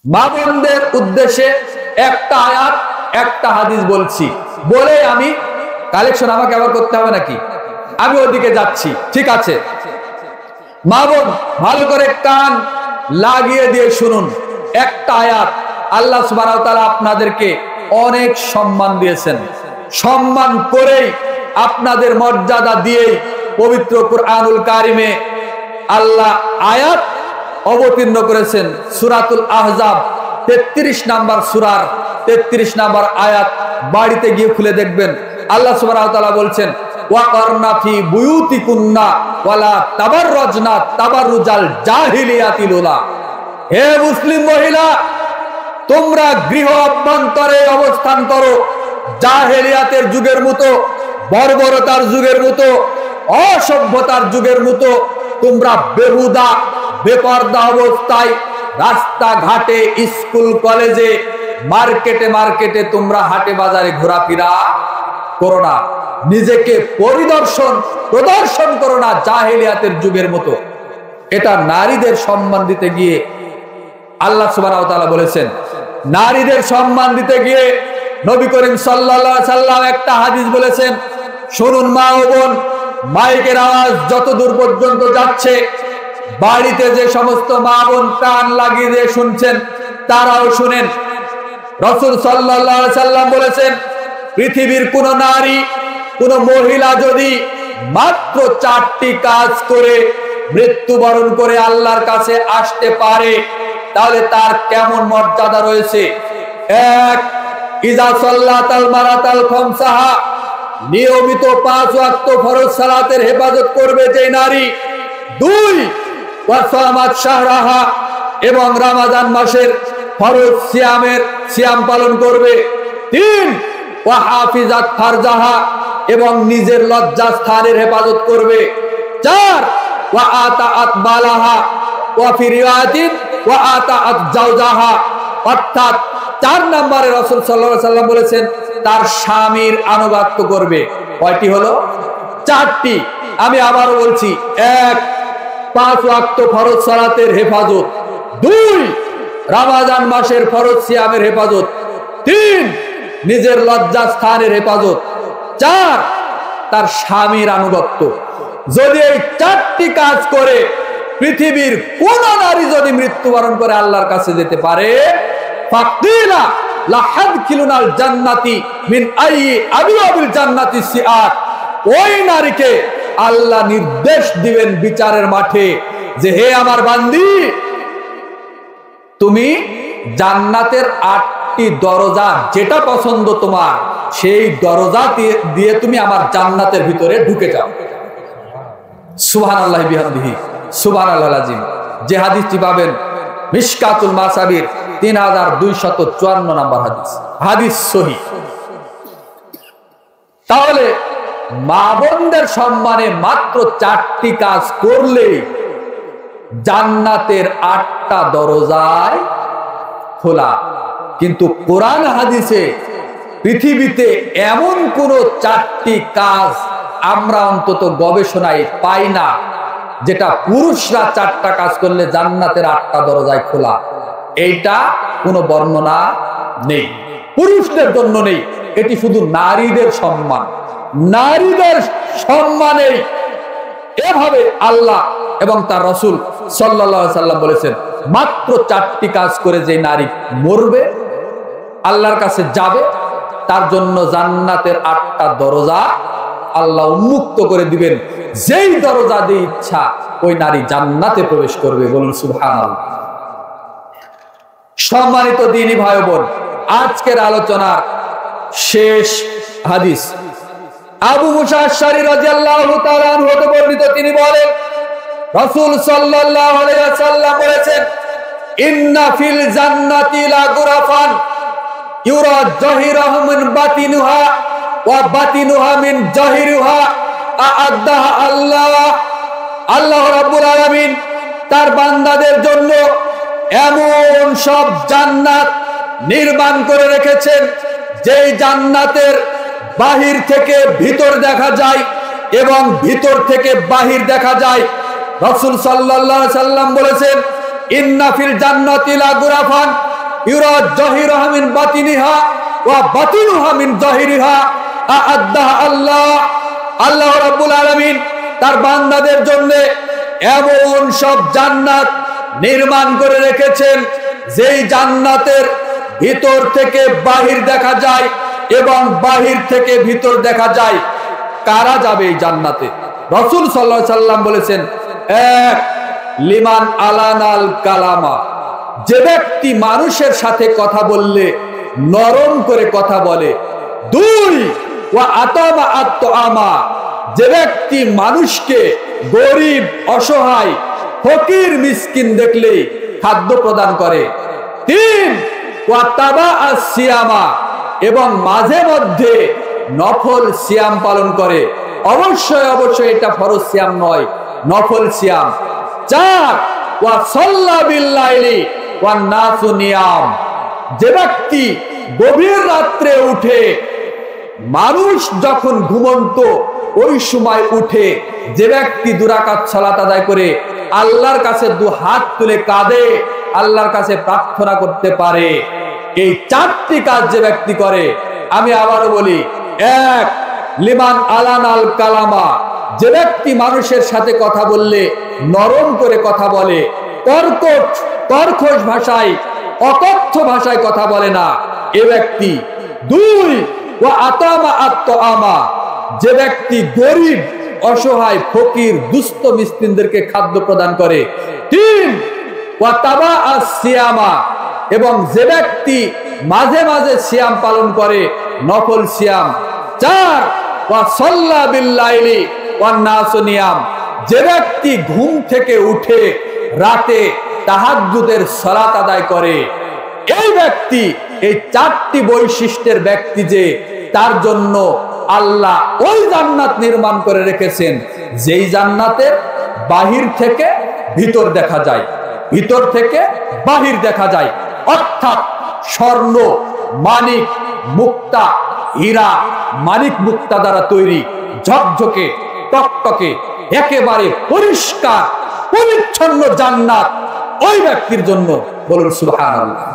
মা বোনদের উদ্দেশ্যে একটা আয়াত একটা হাদিস বলছি, বলে আমি কালেকশন আমাকে আবার করতে হবে নাকি? আমি ওদিকে যাচ্ছি, ঠিক আছে। মা বোন ভালো করে কান লাগিয়ে দিয়ে শুনুন। একটা আয়াত, আল্লাহ সুবহানাহু ওয়া তাআলা আপনাদেরকে অনেক সম্মান দিয়েছেন, সম্মান করেই আপনাদের মর্যাদা দিয়েই পবিত্র কুরআনুল কারিমে আল্লাহ আয়াত অবতীর্ণ করেছেন। সূরাতুল আহজাব 33 নাম্বার সূরার 33 নাম্বার আয়াত বাড়িতে গিয়ে খুলে দেখবেন। আল্লাহ সুবহানাহু ওয়া তাআলা বলছেন, ওয়াকারনা ফি বুয়ুতিকুন্না ওয়ালা তাবাররাজনা তাবাররুজাল জাহিলিয়াতিল উলা। হে মুসলিম মহিলা, তোমরা গৃহ অভ্যন্তরে অবস্থান করো জাহেলিয়াতের যুগের মতো, বর্বরতার যুগের মতো, অসভ্যতার যুগের মতো। তোমরা বেহুদা বেপরদা অবস্থায় রাস্তাঘাটে, স্কুল কলেজে, মার্কেটে মার্কেটে তোমরা হাটে বাজারে ঘোরাফেরা করো না, নিজেকে প্রদর্শন করো না জাহেলিয়াতের যুগের মতো। এটা নারীদের সম্মান দিতে গিয়ে আল্লাহ সুবহানাহু ওয়া তাআলা বলেছেন। নারীদের সম্মান দিতে গিয়ে নবী করিম সাল্লাল্লাহু আলাইহি সাল্লাম একটা হাদিস বলেছেন, শুনুন মা ও বোন, মাইকের আওয়াজ যত দূর পর্যন্ত যাচ্ছে, বাড়িতে যে সমস্ত মা বোন কান লাগিয়ে দিয়ে শুনছেন তারাও শুনেন। রাসূল সাল্লাল্লাহু আলাইহি সাল্লাম বলেছেন, পৃথিবীর কোন নারী, কোন মহিলা যদি মাত্র 4টি কাজ করে মৃত্যুবরণ করে আল্লাহর কাছে আসতে পারে, তাহলে তার কেমন মর্যাদা রয়েছে। 1, ইজা সাল্লাতাল মারাতাল খামসাহা, নিয়মিত 5 ওয়াক্ত ফরজ সালাতের হেফাজত করবে যে নারী। 2, ওয়াসামাত শাহরাহা, এবং রমাদান মাসের ফরজ সিয়াম পালন করবে। 3, ওয়াহাফিজাত ফারজাহা, এবং নিজের লজ্জা স্থানের হেফাজত করবে। 4, ওয়াআতাআত বালাহা ওয়া ফি রিওয়ায়াতিন ওয়াআতাআত জাওজাহা, অর্থাৎ 4 নম্বরে রাসূল সাল্লাল্লাহু আলাইহি সাল্লাম বলেছেন তার স্বামীর আনুগত্য করবে। কয়টি হলো? 4টি। আমি আবারও বলছি, 1, 5 ওয়াক্ত ফরজ সালাতের হেফাজত। 2, রমাদান মাসের ফরজ সিয়ামের হেফাজত। 3, নিজের লজ্জা স্থানের হেফাজত। 4, তার স্বামীর আনুগত্য। যদি এই 4টি কাজ করে পৃথিবীর কোন নারী যদি মৃত্যুবরণ করে আল্লাহর কাছে যেতে পারে, ফাকিলা লাহাদখিলুনাল জান্নাতি মিন আইয়ি আবওয়াবিল জান্নাতি সিআত, ওই নারীকে আল্লাহ নির্দেশ দিবেন বিচারের মাঠে যে, হে আমার বান্দি, তুমি জান্নাতের 8টি দরজা যেটা পছন্দ তোমার, সেই দরজা দিয়ে তুমি আমার জান্নাতের ভিতরে ঢুকে যাও। সুবহানাল্লাহি বিহামদিহি সুবহানাল্লাহিল আযীম। যে হাদিসটি পাবেন মিশকাতুল মাসাবির 3254 নম্বর হাদিস, হাদিস সহিহ। তাহলে মা বোনদের সম্মানে মাত্র 4টি কাজ করলে জান্নাতের 8টা দরজায় খোলা। কিন্তু কোরআন হাদিসে পৃথিবীতে এমন কোন 4টি কাজ আমরা অন্তত গবেষণায় পাই না যেটা পুরুষরা 4টা কাজ করলে জান্নাতের 8টা দরজায় খোলা। এইটা কোনো বর্ণনা নেই, পুরুষদের জন্য নেই। এটি শুধু নারীদের সম্মান। নারীদের সম্মানে এভাবে আল্লাহ এবং তার রাসূল সাল্লাল্লাহু আলাইহি সাল্লাম বলেছেন, মাত্র 4টি কাজ করে যে নারী মরবে, আল্লাহর কাছে যাবে, তার জন্য জান্নাতের 8টা দরজা আল্লাহ উন্মুক্ত করে দিবেন। যেই দরজা দিয়ে ইচ্ছা ওই নারী জান্নাতে প্রবেশ করবে। বলুন সুবহানাল্লাহ। সম্মানিত দ্বীনী ভাই বোন, আজকের আলোচনার শেষ হাদিস আবু মুসা আশআরী রাদিয়াল্লাহু তাআলা আনহু হতে বর্ণিত। তিনি বলেন, রাসূল সাল্লাল্লাহু আলাইহি ওয়াসাল্লাম বলেছেন, ইন্না ফিল জান্নাতি লা গুরাফান ইউরা জাহিরুহা মিন বাতিনুহা ওয়া বাতিনুহা মিন জাহিরিহা আ'আদাহা আল্লাহ রাব্বুল আলামিন তার বান্দাদের জন্য এমন সব জান্নাত নির্মাণ করে রেখেছেন যেই জান্নাতের বাহির থেকে ভিতর দেখা যায় এবং ভিতর থেকে বাহির দেখা যায়। রাসূল সাল্লাল্লাহু আলাইহি সাল্লাম বলেছেন, ইন্না ফিল জান্নাতি লা গুরাফান ইউরা জাহিরাহা মিন বাতিনিহা ওয়া বাতিনুহা মিন জাহিরিহা আ'আদ্দাহা আল্লাহ রাব্বুল আলামিন তার বান্দাদের জন্য এমন সব জান্নাত নির্মাণ করে রেখেছেন যেই জান্নাতের ভিতর থেকে বাহির দেখা যায় এবং বাহির থেকে ভিতর দেখা যায়। কারা যাবে এই জান্নাতে? রাসূল সাল্লাল্লাহু আলাইহি সাল্লাম বলেছেন, এক, লিমান আলানাল কালামা, যে ব্যক্তি মানুষের সাথে কথা বললে নরম করে কথা বলে। দুই, ওয়া আতামা আত-তাআমা, যে ব্যক্তি মানুষকে গরিব, অসহায়, ফকির, মিসকিন দেখলে খাদ্য প্রদান করে। তিন, ওয়া তাবা আস-সিয়ামা, এবং মাঝে মধ্যে নফল সিয়াম পালন করে। অবশ্যই এটা ফরজ সিয়াম নয়, নফল সিয়াম। চার, ওয়া সাল্লা বিল-লাইলি ওয়ান নাসু নিয়াম, যে ব্যক্তি গভীর রাত্রে উঠে, মানুষ যখন ঘুমন্ত ওই সময় উঠে, যে ব্যক্তি 2 রাকাত সালাত আদায় করে আল্লাহর কাছে 2 হাত তুলে কাঁদে, আল্লাহর কাছে প্রার্থনা করতে পারে, এই 4টি কাজ যে ব্যক্তি করে, আমি আবারও বলি, এক, লিমান আলানাল কালামা, যে ব্যক্তি মানুষের সাথে কথা বললে নরম করে কথা বলে, কর্কশ ভাষায়, অকথ্য ভাষায় কথা বলে না, এ ব্যক্তি। দুই, ওয়া আতামা আত-তাআমা, যে ব্যক্তি গরিব, অসহায়, ফকির, দুস্থ, মিসকিনদেরকে খাদ্য প্রদান করে। তিন, ওয়া তাবা আস-সিয়ামা, এবং যে ব্যক্তি মাঝে মাঝে সিয়াম পালন করে, নফল সিয়াম। চার, ওয়া সাল্লা বিল-লাইলি ওয়ান নাসু নিয়াম, যে ব্যক্তি ঘুম থেকে উঠে রাতে তাহাজ্জুদের সালাত আদায় করে। এই ব্যক্তি, এই 4টি বৈশিষ্ট্যের ব্যক্তি, যে তার জন্য আল্লাহ ওই জান্নাত নির্মাণ করে রেখেছেন যেই জান্নাতের বাহির থেকে ভিতর দেখা যায়, ভিতর থেকে বাহির দেখা যায়। অর্থাৎ স্বর্ণ, মানিক, মুক্তা, হীরা, মানিক, মুক্তা দ্বারা তৈরি ঝকঝকে, টকটকে, একেবারে পরিষ্কার পরিচ্ছন্ন জান্নাত ওই ব্যক্তির জন্য। বলুন সুবহানাল্লাহ।